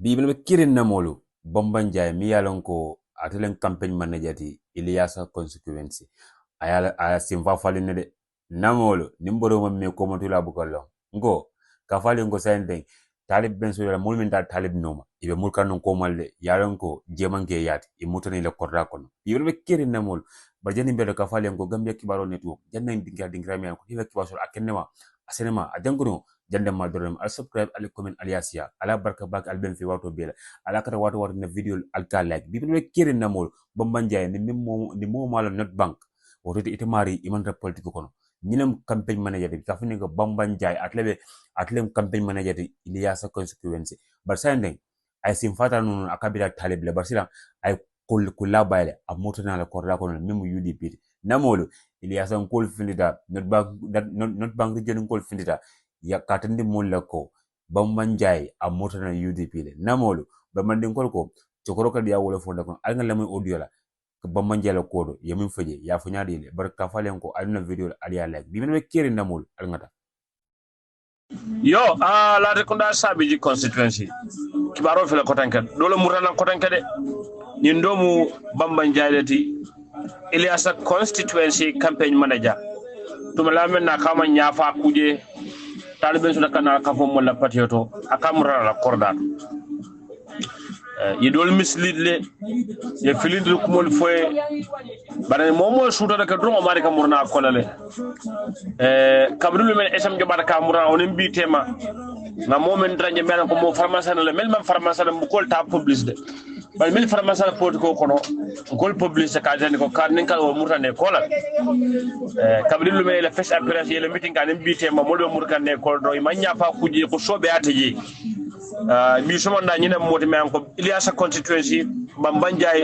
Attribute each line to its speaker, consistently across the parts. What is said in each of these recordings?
Speaker 1: Bible be kirin na molu bombanjay mi yalon ko atelen campaign manager ti Ilyasa consequence aya simfa falin de namolu nimboro mamme ko motula bukalo ngo ka falin ko sayende talib ben so la mulmin ta talib noma ibe mulkan non ko malde yalon ko jemanke yati e mutani le korda kono Bible be kirin na molu barjani be ka falin ko Gambia Kibaaro Network janna dingra mi ko hibe kibaso akenema asenema ajanguno jande ma dorem al subscribe al comment al yasia ala barka bak al ben fi wato bela ala kata wato na video al ka like bi be kirin na mol bombanjay ni mo mala not bank woto ite mari imanta politique kono ñinem campagne manager bi kafini ko bombanjay atlem campagne manager Ilyasa consequence bar sande ay sim fata non akabira talib le barsila ay kula bayle a motana la korda kono memu UDP namolo Ilyasa kol finita not bank jeni kol finita ya katandi mulla ko bambanjay a motana UDP le namolo bamandin kol ko chokoro ka dia wala fonda ko al ngalamu audio la bambanjay la kodo yamin faje ya funyadi le barka falen ko alna video ali ya like bi men keri namol al ngata
Speaker 2: yo la rekunda sabiji constituency kibaro fele kotanke dole murana kotanke de ni ndomu bambanjay leti Ilyasa constituency campaign manager tumala men na kama nyafa kuje taliben suna kana kafo mo la patrioto akamura la korda yidol mislead le ye filindru kumol foye bare momo suuto de ko drongo mari kamurna kolale kabdul men esam jobar kamura onen bi tema na momen dranje men ko mo pharmacien le mel man pharmacien mo kol ta publicité bal mel pharmacien poti ko kono gol publicité ka jani ko kar nin kala o murtane kolal kabdul men le face appearance ye le meeting kan bi tema mo do murkane kol do manya fa kuje ko sobe ataje bi somonda ñine moti men ko Ilyasa constituency bambanjay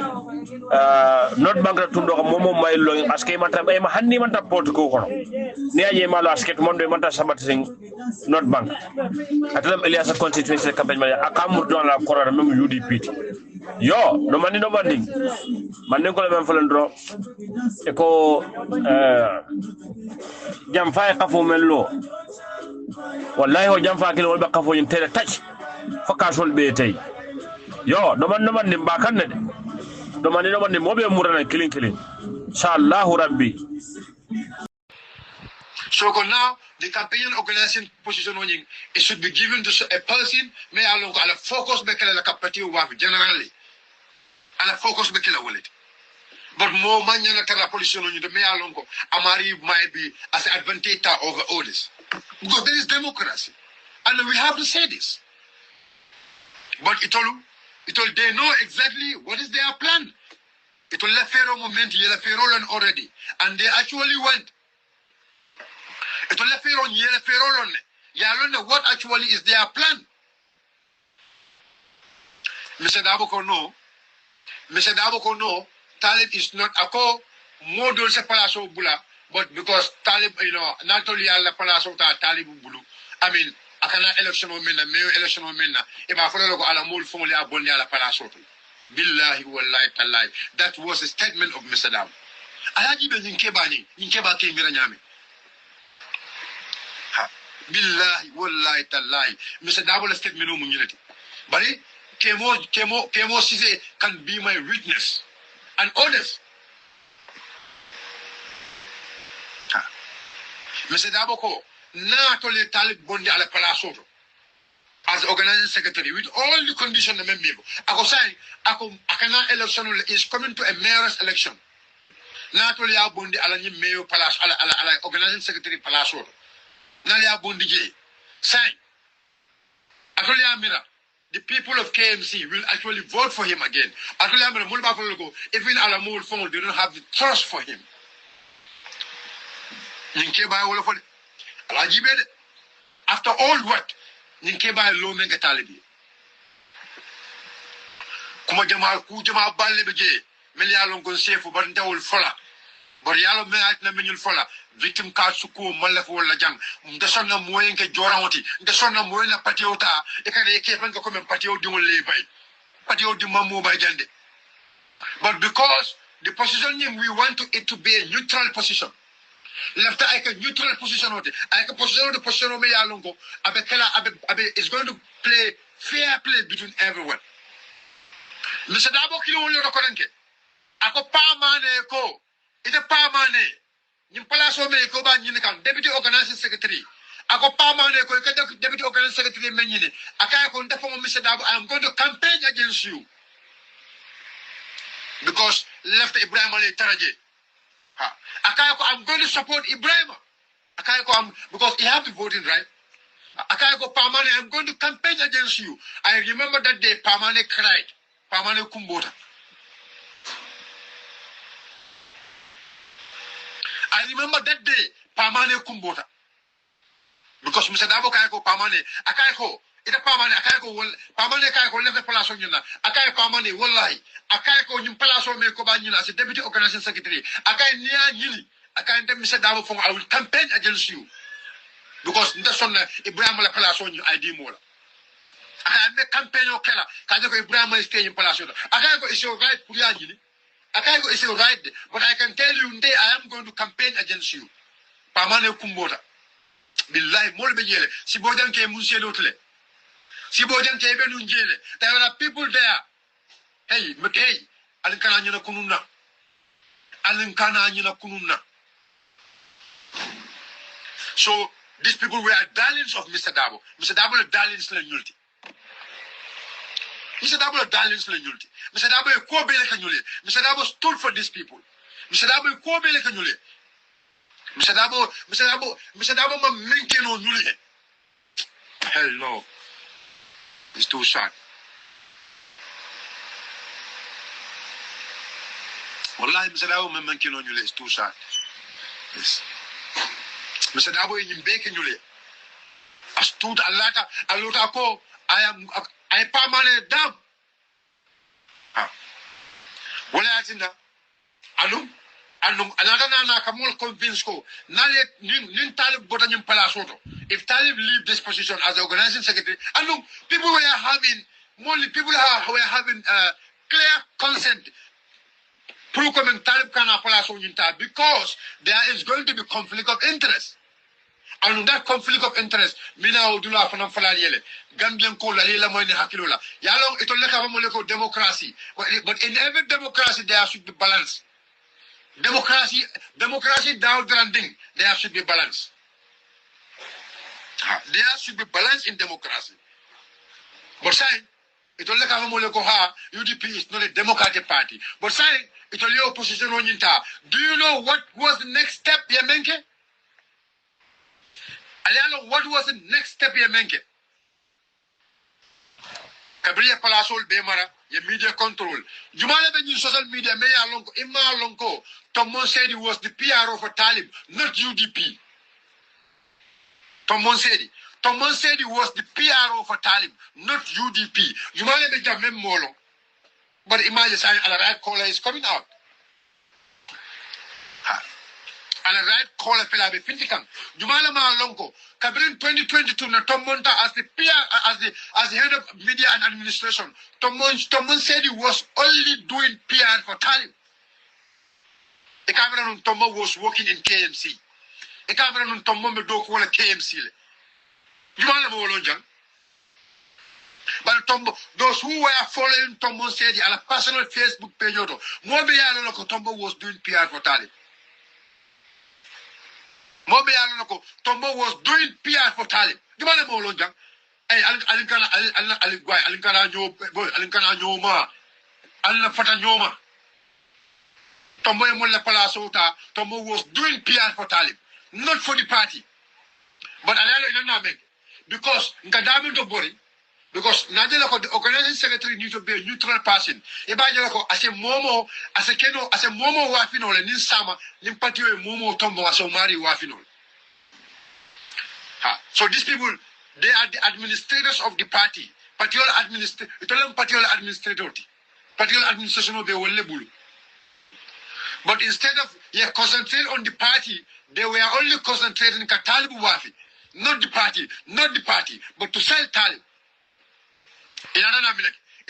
Speaker 2: not bangra tundo ko momo maylo aske manta e ma hanni manta porte ko kono ni aje malo aske mondo e manta sabat sing not bank atalam Ilyasa constituency campagne mali akamur don la korora même UDP yo no mandi manden ko le men falendro e ko jam fay xafo mello wallahi ho jam fa kilo be xafo yin tere touch fakasol be tay yo do man ba kan ne do man mo be murana kilin inshallah rabbi.
Speaker 3: So now the campaign organizing position it should be given to a person may along ala focus be kala capacity wa generally ala focus be kala wallet but more manya na kala position on the may along ko amari might be as an advantage over others because there is democracy and we have to say this. But it all they know exactly what is their plan. It will let Pharaoh moment yela Pharaoh already. And they actually went. It will let Pharaoh yela Pharaoh yalone what actually is their plan. Mr. Daboko no. Talib is not a co model se palaso bula, but because Talib, not only alla palaso Talib bulu. I mean akana election o menna mayo election o menna e ba folo ko ala mol fon le abonni ala palaso billahi wallahi tallahi that was a statement of Mr. Dam alaji be nyinke ba ke mira nyame ha billahi wallahi tallahi Mr. Dam la statement o mu nyilati bari kemo sise can be my witness and others ha Mr. Daboko not only Talib Bondi ala Palasoto as organizing secretary with all the conditions the member. Ako say, akana election is coming to a mayor's election. Not only a Bondi ala ni mayor Palas ala organizing secretary Palasoto. Nali a Bondi J. Say, actually Amira, the people of KMC will actually vote for him again. Actually Amira, even Alamul Fong, they don't have the trust for him. After all what Ninkeba low mega talibi. Kuma Jama Balle Beje, Melialon Gonsefu, but will follow. Borialo Mat Naminul Fola, victim Katsuku, Malafo Lajang, the son of Moenke Joranti, the son of Moena Patiota, the can keep and come and Patio Dumole by Patio Dumamu by Jande. But because the position we want it to be a neutral position. Left I can neutral position of it. I can position the position of Meyalongo. Abekela Abe is going to play fair play between everyone. Mr. Dabo kilo wolo to korenke. Ako pamane ko. Ite pamane. Nyim palaso me ko ba nyini kan deputy organizing secretary. Ako pamane ko ke deputy organizing secretary me nyini. Akaya ko ndafo Mr. Dabo, I am going to campaign against you. Because left Ibrahim Ali Taraje. Akaya ko I'm going to support Ibrahim. Akaya ko because he have the voting right. Akaya ko Pamane, I'm going to campaign against you. I remember that day Pamane cried. Pamane kumbota. I remember that day Pamane kumbota. Because Mr. Dabo kaya ko Pamane, akaya ko ita Pamane, akaya ko Pamane kaya ko left palaso nyuna. Akaya Pamane wallahi, akaya ko yung palaso me ko ba nyuna as deputy organizing secretary. Akaya niya nyili, akaya ndem Mr. Dabo fong I will campaign against you. Because that's on Ibrahim la palaso nyu ID mo la. Akaya me campaign o kala, kaya ko Ibrahim is stay in palaso. Akaya ko is your right kuya nyili. Akaya ko is your right, but I can tell you today I am going to campaign against you. Pamane kumbota. Billahi mol be jele si bojan ke mun selo tle si bojan ke be nun jele there are people there hey but hey alin kana nyina kununna so these people were darlings of Mr. Dabo. Mr. Dabo le darlings la ñulti Mr. Dabo le darlings la ñulti Mr. Dabo e ko be le kanyule Mr. Dabo stood for these people Mr. Dabo e ko be le kanyule Mr. Dabo ma menke no nule. Hell no. It's too sad. Wallahi Mr. Dabo ma menke no nule, it's too sad. Yes. Mr. Dabo in beke nule. I stood alota ko I permanent dam. Wala atinda. Another nana kamol convince ko nale nin Talib botanyum palasoto. If Talib leave this position as the organizing secretary, people were having clear consent. Talib kana palaso because there is going to be conflict of interest. And that conflict of interest, mina udula fanam falaliele. Gambian ko lalila mo ni hakilola. Yalong ito leka mo democracy. But in every democracy there should be balance. Democracy down thing. There should be balance. There should be balance in democracy. But saying it only come UDP is not a democratic party. But saying it only opposition on Yinta. Do you know what was the next step, Yemenke? Aliano, what was the next step, Yemenke? Kabriya Palasol Bemara, your media control. Jumala ben social media, Maya Lonko, Imma Lonko. Tomon said he was the PRO for Talib, not UDP. Tomon said he was the PRO for Talib, not UDP. Jumala ben Jamem Molo. But imagine saying a right caller is coming out. And a right caller Pelabe Pintikam. Jumala Ma Lonko. Kabrin 2022 na Tomonta as the PR as the head of media and administration. Tomon said he was only doing PR for Talib. The camera on Tomo was working in KMC. The camera on Tomo me do ko KMC le. Jumala mo lonjang. But Tombo, those who were following Tombo said on a personal Facebook page, Tombo was doing PR for Talib. Tombo was doing PR for Talib. You want to know, Lonjang? Hey, Alinkana Nyoma, Alina Fata Nyoma. Tombo Mola Palasota, Tombo was doing PR for Talib, not for the party. But I don't because Nkadami to body. Because Najela, the organizing secretary needs to be a neutral person. Ibajako, as a momo, as a keno, as a momo wafino, and in summer, Limpatio momo tombo as a mari wafino. So these people, they are the administrators of the party. Particular administrator. Particular administration of the Wallebulu. But instead of concentrate on the party, they were only concentrating on Talib Wafi. Not the party, but to sell Talib. It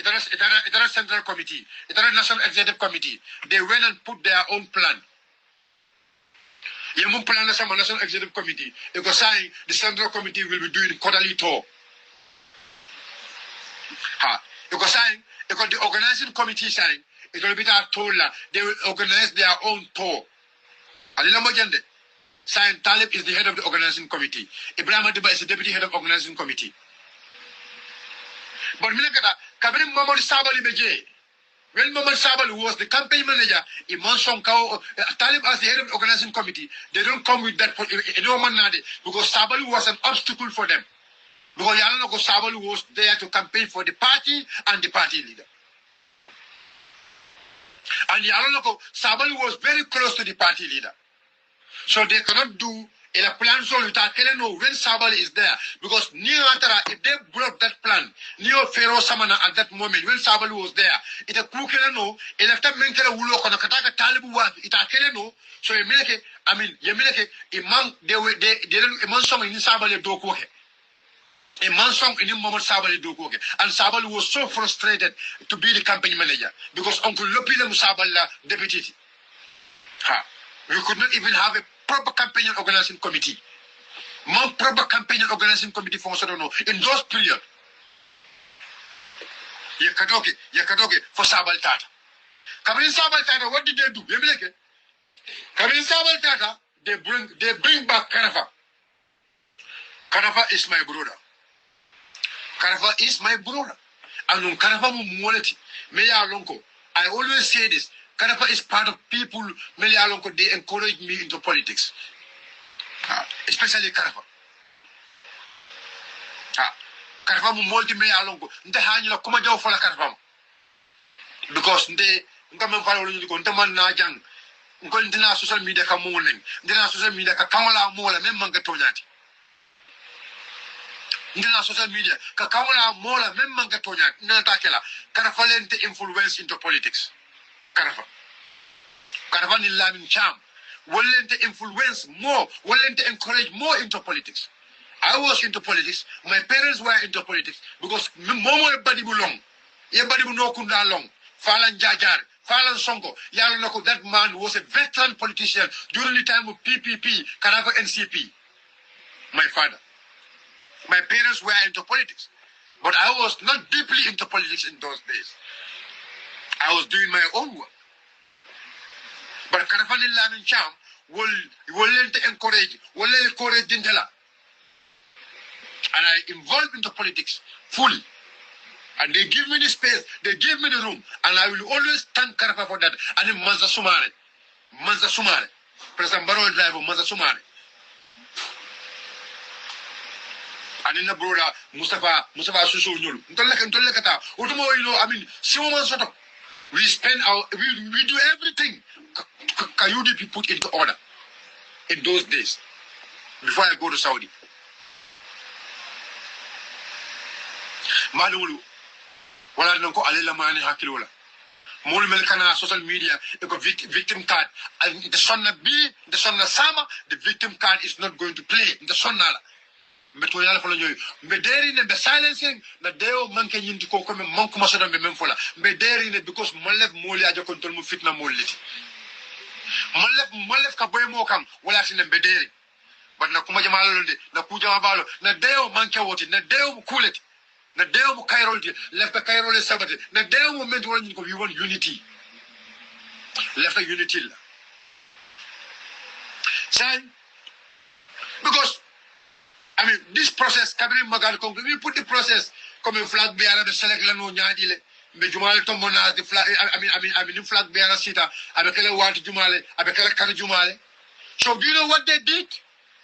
Speaker 3: was a central committee, it was a national executive committee. They went and put their own plan. The plan national executive committee, because saying the central committee will be doing quarterly tour. Ha. Because sign, because the organizing committee sign, it will be that told they will organize their own tour. Alila Mojande. Sign Talib is the head of the organizing committee. Ibrahim Adiba is the deputy head of organizing committee. But Minakata, Kabrim Mamad Sabali Beje. When Mamad Sabali was the campaign manager, Imam Sonkao, Talib as the head of the organizing committee, they don't come with that because Sabali was an obstacle for them. Because Yalanoko Sabali was there to campaign for the party and the party leader. And Yalanoko Sabali was very close to the party leader. So they cannot do a plan so without telling no when Sabali is there. Because if they broke that plan, Neo Pharaoh Samana at that moment, when Sabali was there, it a Kukela no, a left up Menkela Wulo on a Kataka Talibu was it a no. So Imam they don't Imam Song in Sabali Dokoke. A man song in Muhammad Sabali Dokoke. And Sabali was so frustrated to be the campaign manager because Uncle Lopila Musabala deputy. Ha. We could not even have a proper campaign and organizing committee. More proper campaign and organizing committee for us, I don't know. In those periods, Yakadoke for Sabal Tata. Kabin Sabal Tata, what did they do? Kabin Sabal Tata, they bring back Karafa. Karafa is my brother. Karafa is my brother. And Karafa Muleti, Meya Lonko. I always say this. Karafa is part of people, they encourage me into politics. Especially Karafa. Karafa mu multi-meya alongo. Nte hanyila kuma jaw fola Karafa. Because nte men fala wala ko nte man na jang. Nko ndina social media ka mo len. Ndina social media ka kamala mo la même manga toñati. Ndina social media ka kamala mo la même manga toñati. Nata kala Karafa lente influence into politics. Karafa ni Lamin Cham. Willing to influence more, willing to encourage more into politics. I was into politics. My parents were into politics because Momo body belong. Everybody will know Kunda long. Falan Jajar, Falan Sonko. Yalanoko, that man was a veteran politician during the time of PPP, Karafa NCP. My father. My parents were into politics. But I was not deeply into politics in those days. I was doing my own work. But Karafani Lamin Cham will encourage Dindela. And I involved into politics fully. And they give me the space, they give me the room, and I will always thank Karafa for that. And then Manza Sumare. President Barrow driver, Manza Sumare. And in the brother, Mustafa Susu Nyulu. Ntolekata. Utumo, Simon Soto. We spend we do everything UDP put into order in those days before I go to Saudi. Malulu, wala nko alela mani hakilola. Mol melkana social media, victim card. And the son na sama, the victim card is not going to play. The son nala. Meto yala folo nyoy mbe deri ne be silencing na deo manke nyindi ko ko man ko masodo be mem fola mbe deri ne because molef moli ajo kontrol mu fitna moliti molef ka boy mo kam wala sine mbe deri but na kuma jama lolde na ku jama balo na deo manke woti na deo mu kuleti na deo mu kayrolti lef ka kayrole sabate na deo mu mento wala ko we want unity left a unity la say because this process, we put the process comme un flag bearer de select la no nyadile mais jumale tombona the flag the flag bearer sita avec le wati jumale avec le kan jumale. So do you know what they did?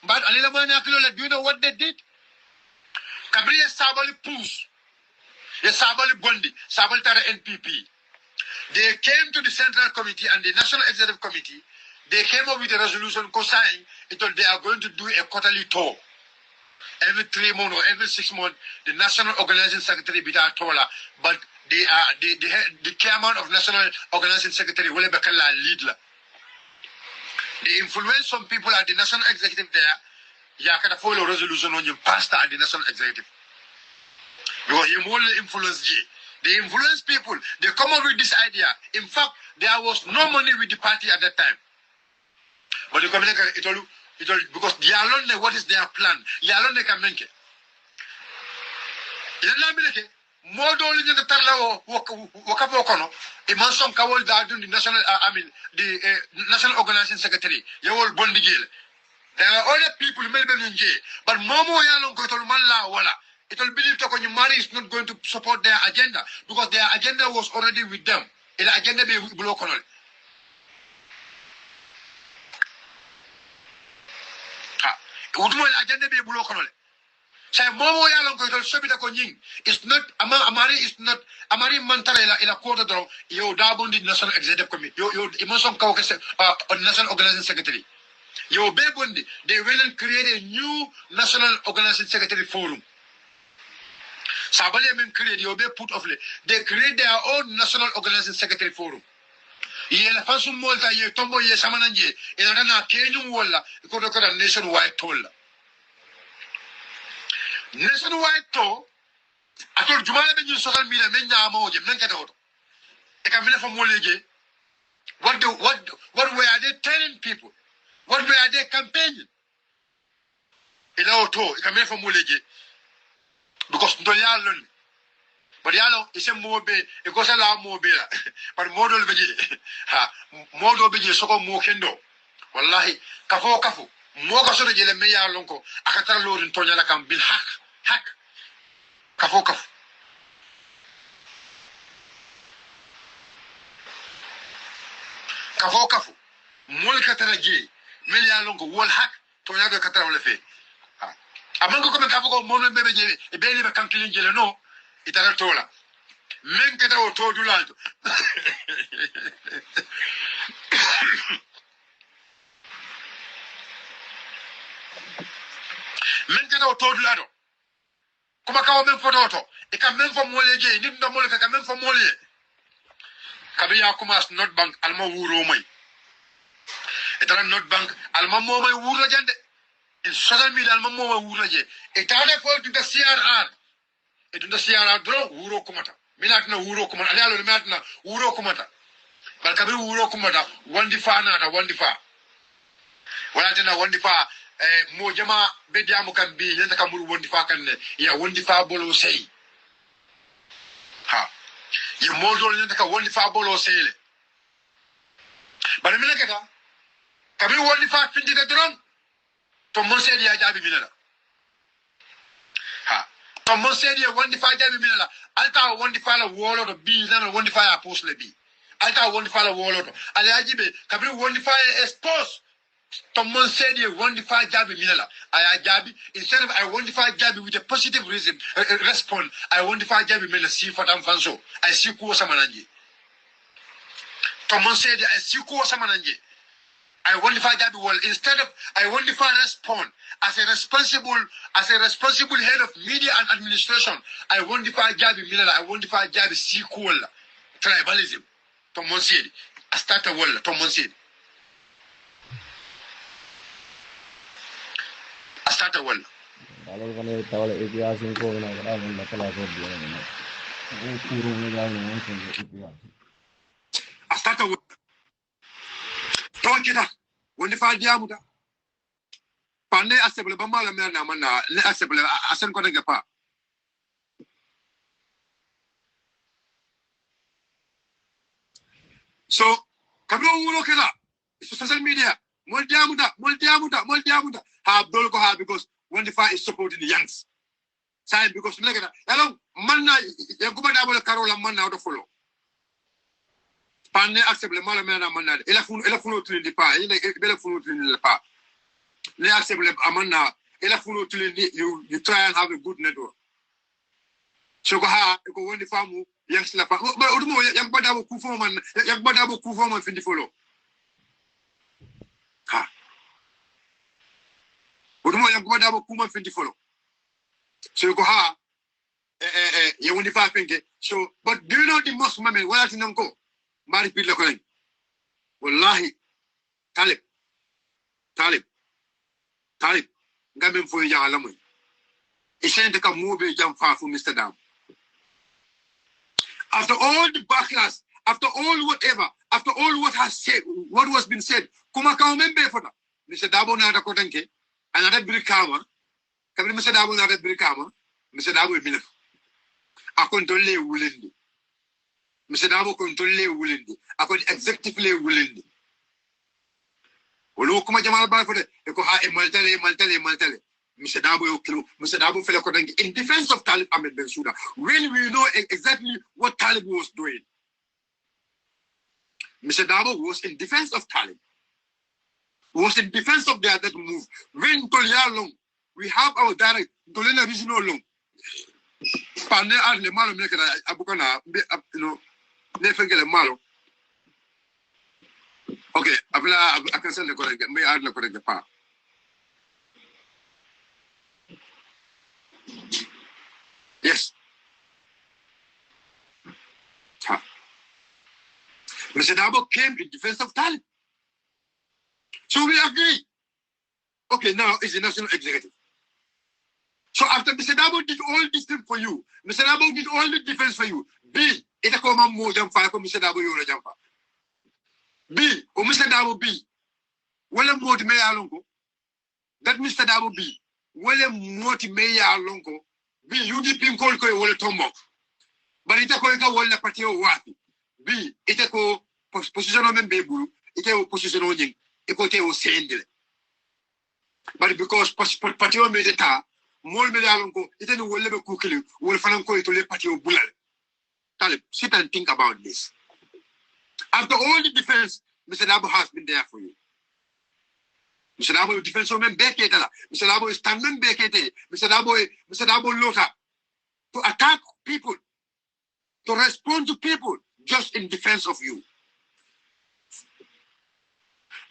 Speaker 3: But alila manya kilo, do you know what they did? Kabriya Sabali Pus, the Sabali Bondi, Sabali Tara NPP. They came to the Central Committee and the National Executive Committee. They came up with a resolution saying they are going to do a quarterly tour. Every 3 months or every 6 months, the National Organizing Secretary Bita Tola, but the chairman of National Organizing Secretary will be leader. They influence some people at the National Executive there. You can follow resolution on your pastor at the National Executive. Because he will influence you. They influence people. They come up with this idea. In fact, there was no money with the party at that time. But the communicator, it all because they alone know what is their plan. They alone can make it. modo li ñu tarla waka bokono e man son kawol da dundi national the national organizing secretary yawol bondigel there are other people melbe nje but momo yalon ko tol man la wala it will believe to Mari is not going to support their agenda because their agenda was already with them. The agenda be block on it. Agenda be block on it. Say Momo Yalon ko sobita ko nying. It's not Amari is not Amari Mantara ila quarter draw. Yo dabon di National Executive Committee. Yo emotion ka National Organizing Secretary. Yo bebundi they will create a new National Organizing Secretary forum. Sabali men create you be put off. They create their own National Organizing Secretary Forum. Yela fansu molta ye tombo ye samananje. Ina na Kenya wala ko do kada nationwide toll. Nationwide to atol jumala be ñu social media men ñama oje men kata oto. E ka mele fa moleje. What were they telling people? What were they campaigning? Ila oto e ka mele fa moleje. Because ndo yalon but yalo ise mobe e ko sala mobe la par modo le beje ha modo beje soko mo kendo wallahi kafo mo ko so de le me yalon ko akata lorin tonya la kam bil hak kafo mol katara je me yalon ko wol hak tonya do katara wala fe amango comme kafo ko mono bebe je e be liba kankilin jele no itara tola men kata o to dulalto men kata o to dulado kuma kawo men fototo e kam men fo mole je nit ndo mole ka men fo mole kabe ya kuma not bank alma wuro moy itara not bank alma mo moy wuro jande social media alma mo wuraje e tade ko to the CRR e to the CRR dro wuro kumata minatna wuro kumata ali alo minatna wuro kumata bal kabir wuro kumata wandi fa wala tena wandi fa mo jama be diamu kan bi yenta kamul wandi fa kan ne ya wandi fa bolo sey ha ye modol yenta ka wandi fa bolo sey bal minakata kabir wandi fa findi de dron to mon sedi ya jabi minala ha to mon sedi ya wandi fa jabi minala alta wandi fa la wolo to bi na wandi fa ya post le bi alta wandi fa la wolo to ale ajibe kabri wandi fa expose to mon sedi ya wandi fa jabi minala aya jabi instead of I wandi fa jabi with a positive reason respond I wandi fa jabi minala si fatam fanso I si ko samananje to mon sedi I si ko samananje I want to that well instead of I want to respond as a responsible head of media and administration. I want to Jabi Milala. I want to Jabi sequel tribalism. Tomon said, I start a well. Tomon said, I start a well. I start a well. Tonkita, when the fire diamuta. Pande assemble Bamala Merna, le assemble Asan Kodagapa. So, Kablo Lokela, social media, Moldiamuta, have Dolko because when the fire is supporting the youngs. Side because Legana, hello, Manna, Yakubadabla Carola Manna out of follow. Pande accepte le mal mena manade ela funo tulindi pa ila bela funo tulindi pa le accepte le amana ela funo tulindi you try and have a good network so ko ha ko wondi famu yanks la pa ba odumo yak badabo ku fo man findi follow ha odumo yak badabo ku man findi follow so ko ha ye wondi fa penke so but do you know the most moment wala tinanko Mari pila ko lang. Wallahi. Talib. Gamin fo ya alamoy. Isente ka move jam fa for Mr. Dam. After all the backlash, after all whatever, after all what was been said, kuma ka membe for that. Mr. Dabo na ko tanke, another brikama. Kabri Mr. Dabo na brikama, Mr. Dabo minef. a contrôler wulindi Mr. Dabo contrôler wulindi a kon executive le wulindi wolo kuma jamal ba ko de ko ha e maltale Mr. Dabo yo kilo Mr. Dabo fele ko dangi in defense of Talib Ahmed Bensouda when we know exactly what Talib was doing. Mr. Dabo was in defense of Talib, was in defense of that move. When Tolialong, we have our direct Tolena regional long. Pane ar le malo meka abukana nefe gele malo. Okay, I can send the correct me ar le correct pa. Yes. Mr. Dabo came in defense of Talib. So we agree. Okay, now it's the national executive. So after Mr. Dabo did all this thing for you, Mr. Dabo did all the defense for you. B, it a come more than five Mr. Dabo you jump. B, or Mr. Dabo B, well more to me alongo. That Mr. Dabo B, well more to me alongo. B, UDP call ko wole tombo. But it a call ka wole party o wapi. B, it a ko position on membru, it a position on jing, it ko te o sendele. But because party o made it Mol Melalongo, it will never cook you, will Franco to let Patio Bull. Talib, sit and think about this. After all the defense, Mr. Dabo has been there for you. Mr. Dabo defense woman Beketa, Mr. Dabo is standing Bekete, Mr. Dabo Lota to attack people, to respond to people just in defense of you.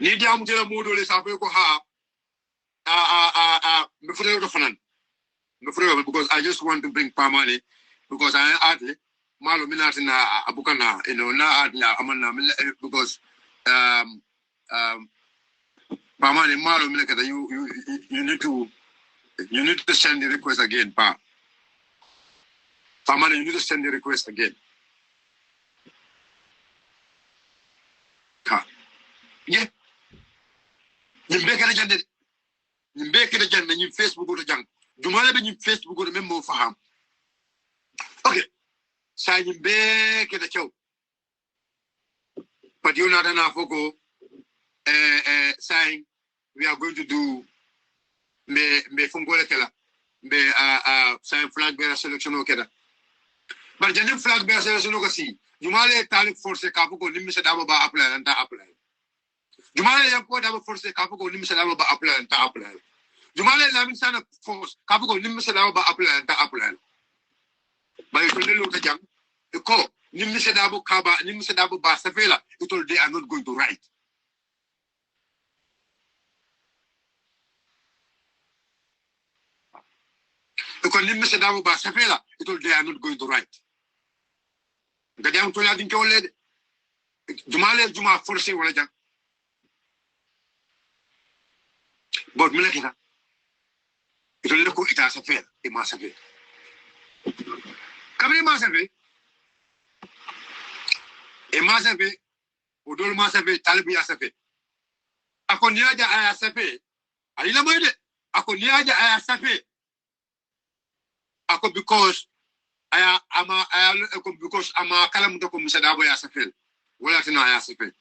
Speaker 3: Nidia Mutela Modo is Africa because I just want to bring money because I add malo minati na abukana na add na amana because money malo minaka you need to send the request again money you need to send the request again yeah Mbeke de jang ni Facebook ko jang jumala be ni Facebook ko même mo faham okay sa ni mbeke de chaw but you not na foko saying we are going to do me fungole kala be saying flag bearer selection o keda but jani flag bearer selection ko si jumala talib force ka foko ni mi dabo ba apply anta apply Jumale yanko dabo force kafuko ni misala ba apply anta apply. Jumale lamin sana force kafuko ni misala ba apply anta apply. Ba yitole lo tajang ko ni misala dabo kaba ni misala dabo ba safela itol they are not going to write. Ko ni misala dabo ba safela itol they are not going to write. Ngadi am to la din ko lede. Jumale juma force wala jang But Milakina, it will look it as a fair, a massacre. Come in, massacre. A massacre, Udol massacre, Talibi asafe. Akoniaja ayasafe. Alina made it. Akoniaja ayasafe. Ako because because I'm a Kalamuto Misadabo Yasafe. Well, I know ayasafe.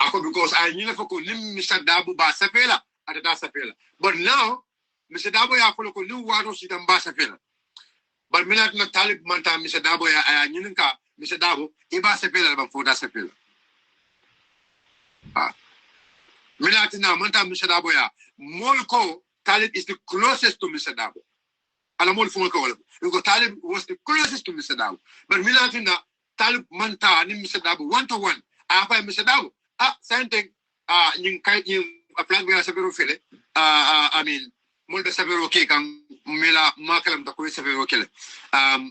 Speaker 3: Ako because I knew for Mr. Dabu Basafela. But now, Mr. Dabo ya follow new water sit and basafela. But Milat na Talib Manta, Mr. Dabo ya Ninka, Mr. Dabo, Ibasafela for that safela. Milatina Manta, Mr. Dabo ya Molko, Talib is the closest to Mr. Dabo. Alamol Fonko, because Talib was the closest to Mr. Dabo. But Milatina Talib Manta, Mr. Dabo, 1-to-1. After Mr. Dabo, same thing, a flag bearer severo fele I mean molde severo ke kan mela makalam da ko severo kele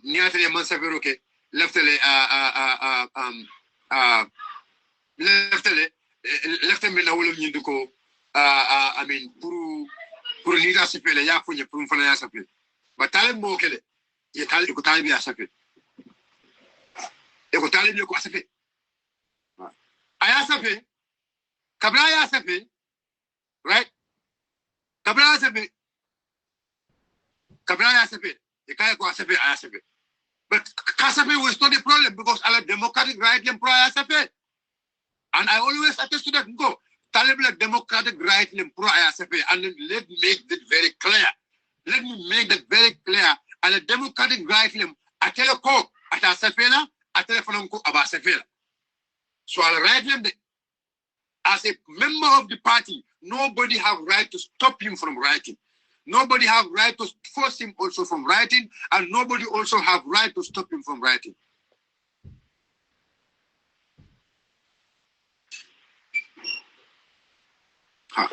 Speaker 3: niatele man severo ke leftele leftele mela wolum nyinduko I mean pour lida sepele ya funye pour fana ya sepele ba talib mo kele ye talib ko talib ya sepele e ko talib ko sepele aya sepele kabla ya sepele right? Kabla ya sepe. Ikaya kwa sepe aya sepe. But Kasafe was not the problem because our democratic right them pro Kasafe. And I always attest to that. Go. Talib democratic right them pro Kasafe. And let me make that very clear. Let me make that very clear. And the democratic right them at Teleko at Asafela, at Telefonko Abasafela. So I'll write them as a member of the party, nobody have right to stop him from writing. Nobody have right to force him also from writing, and nobody also have right to stop him from writing. Can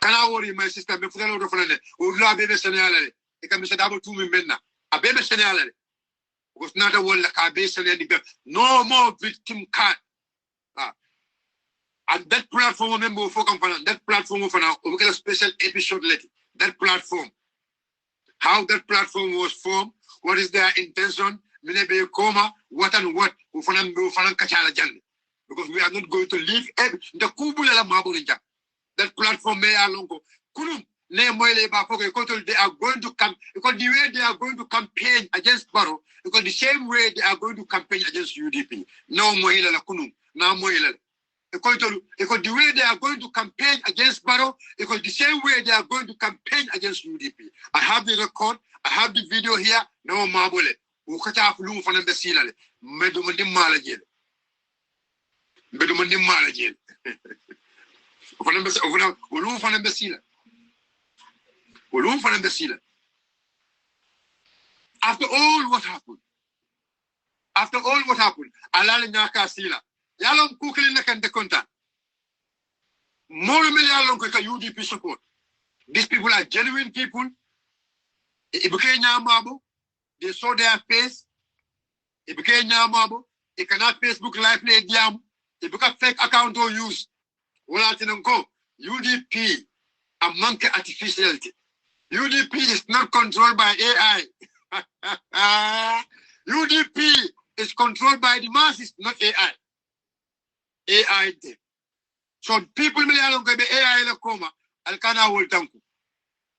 Speaker 3: I worry my sister? Me fudalo do fanane. Ulo abebe senale. E kam se double 2 minna. Abebe senale. Was not a wall like abe senale. No more victim card. And that platform, remember, that platform for now, we get a special episode later. That platform, how that platform was formed, what is their intention, maybe coma, what and what, because we are not going to leave the kubula maburinja. That platform may alongo. Kunum ne moile ba because they are going to come because the way they are going to campaign against Barrow, because the same way they are going to campaign against UDP. No moile la kunum, na moile. Because the way they are going to campaign against Barrow, because the same way they are going to campaign against UDP. I have the record, I have the video here. No mabole. Ukata fulu fana besila le. Medumandi malajel. Medumandi malajel. Fana besila. Ulu fana besila. Ulu fana besila. After all what happened, alala nyaka sila. Yalong kukili na kante konta. More mele yalong kwa UDP support. These people are genuine people. Ibuke nyamabo. They saw their face. Ibuke nyamabo. It cannot Facebook live play diam. Ibuka fake account or use. Wala tinonko. UDP a monkey artificiality. UDP is not controlled by AI. UDP is controlled by the masses, not AI. AI. So people may along be AI la coma, Alcana will tanku.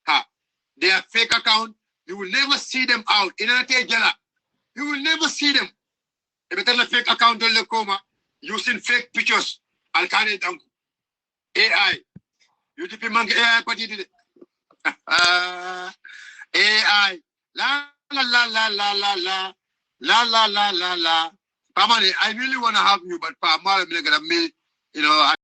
Speaker 3: Ha. They are fake account. You will never see them out. In a jala. You will never see them. If you tell a fake account on the coma, using fake pictures, Alcana tanku. AI. UDP mang AI party did it. AI. La la la la la la la la la la la la. Pamani, I really want to have you, but Pamala, you know.